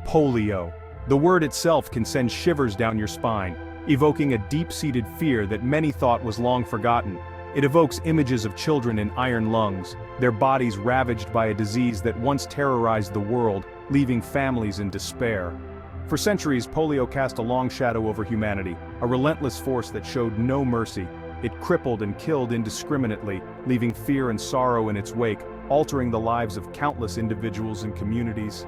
Polio. The word itself can send shivers down your spine, evoking a deep-seated fear that many thought was long forgotten. It evokes images of children in iron lungs, their bodies ravaged by a disease that once terrorized the world, leaving families in despair. For centuries, polio cast a long shadow over humanity, a relentless force that showed no mercy. It crippled and killed indiscriminately, leaving fear and sorrow in its wake, altering the lives of countless individuals and communities.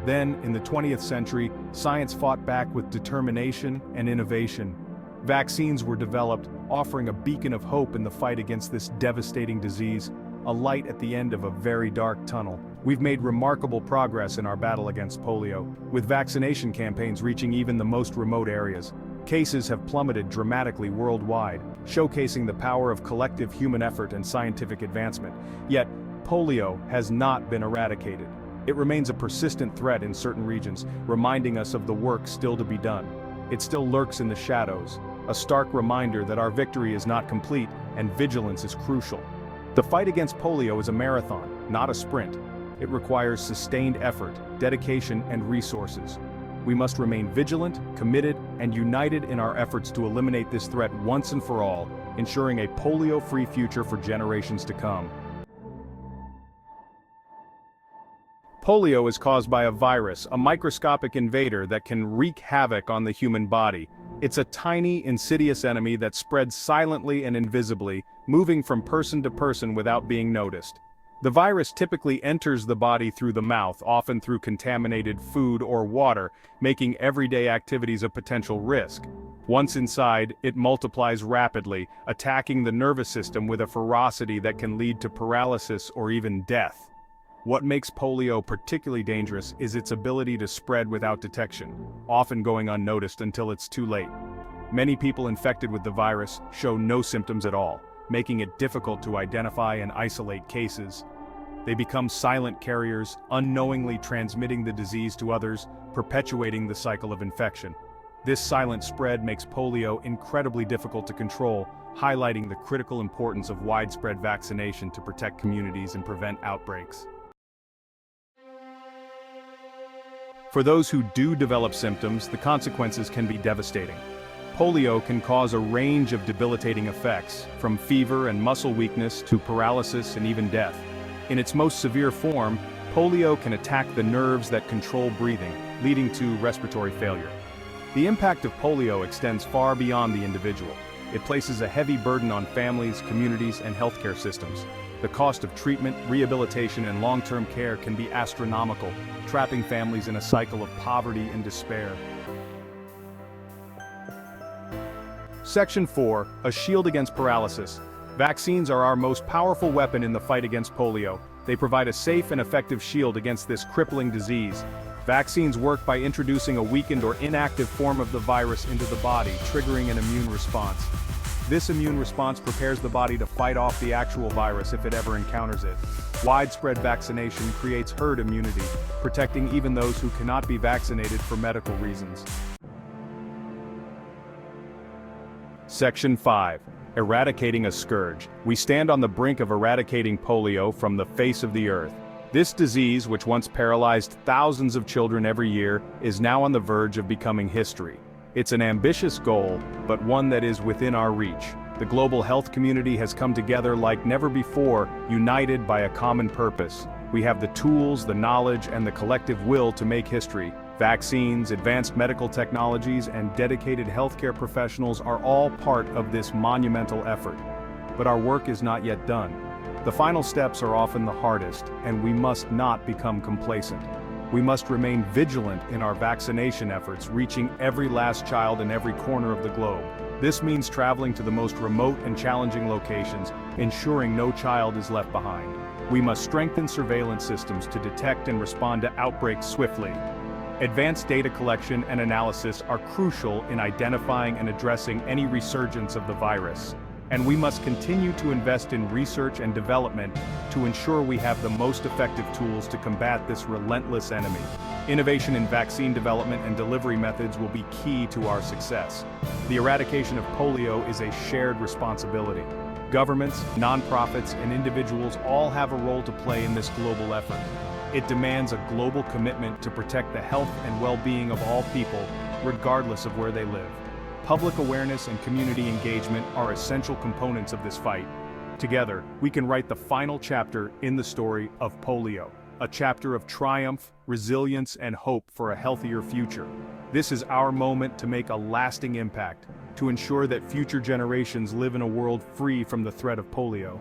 Then, in the 20th century, science fought back with determination and innovation. Vaccines were developed, offering a beacon of hope in the fight against this devastating disease, a light at the end of a very dark tunnel. We've made remarkable progress in our battle against polio, with vaccination campaigns reaching even the most remote areas. Cases have plummeted dramatically worldwide, showcasing the power of collective human effort and scientific advancement. Yet, polio has not been eradicated. It remains a persistent threat in certain regions, reminding us of the work still to be done. It still lurks in the shadows, a stark reminder that our victory is not complete and vigilance is crucial. The fight against polio is a marathon, not a sprint. It requires sustained effort, dedication, and resources. We must remain vigilant, committed, and united in our efforts to eliminate this threat once and for all, ensuring a polio-free future for generations to come. Polio is caused by a virus, a microscopic invader that can wreak havoc on the human body. It's a tiny, insidious enemy that spreads silently and invisibly, moving from person to person without being noticed. The virus typically enters the body through the mouth, often through contaminated food or water, making everyday activities a potential risk. Once inside, it multiplies rapidly, attacking the nervous system with a ferocity that can lead to paralysis or even death. What makes polio particularly dangerous is its ability to spread without detection, often going unnoticed until it's too late. Many people infected with the virus show no symptoms at all, making it difficult to identify and isolate cases. They become silent carriers, unknowingly transmitting the disease to others, perpetuating the cycle of infection. This silent spread makes polio incredibly difficult to control, highlighting the critical importance of widespread vaccination to protect communities and prevent outbreaks. For those who do develop symptoms, the consequences can be devastating. Polio can cause a range of debilitating effects, from fever and muscle weakness to paralysis and even death. In its most severe form, polio can attack the nerves that control breathing, leading to respiratory failure. The impact of polio extends far beyond the individual. It places a heavy burden on families, communities, and healthcare systems. The cost of treatment, rehabilitation, and long-term care can be astronomical, trapping families in a cycle of poverty and despair. Section 4, a shield against paralysis. Vaccines are our most powerful weapon in the fight against polio. They provide a safe and effective shield against this crippling disease. Vaccines work by introducing a weakened or inactive form of the virus into the body, triggering an immune response. This immune response prepares the body to fight off the actual virus if it ever encounters it. Widespread vaccination creates herd immunity, protecting even those who cannot be vaccinated for medical reasons. Section 5. Eradicating a scourge. We stand on the brink of eradicating polio from the face of the earth. This disease, which once paralyzed thousands of children every year, is now on the verge of becoming history. It's an ambitious goal, but one that is within our reach. The global health community has come together like never before, united by a common purpose. We have the tools, the knowledge, and the collective will to make history. Vaccines, advanced medical technologies, and dedicated healthcare professionals are all part of this monumental effort. But our work is not yet done. The final steps are often the hardest, and we must not become complacent. We must remain vigilant in our vaccination efforts, reaching every last child in every corner of the globe. This means traveling to the most remote and challenging locations, ensuring no child is left behind. We must strengthen surveillance systems to detect and respond to outbreaks swiftly. Advanced data collection and analysis are crucial in identifying and addressing any resurgence of the virus. And we must continue to invest in research and development to ensure we have the most effective tools to combat this relentless enemy. Innovation in vaccine development and delivery methods will be key to our success. The eradication of polio is a shared responsibility. Governments, nonprofits, and individuals all have a role to play in this global effort. It demands a global commitment to protect the health and well-being of all people, regardless of where they live. Public awareness and community engagement are essential components of this fight. Together, we can write the final chapter in the story of polio, a chapter of triumph, resilience, and hope for a healthier future. This is our moment to make a lasting impact, to ensure that future generations live in a world free from the threat of polio.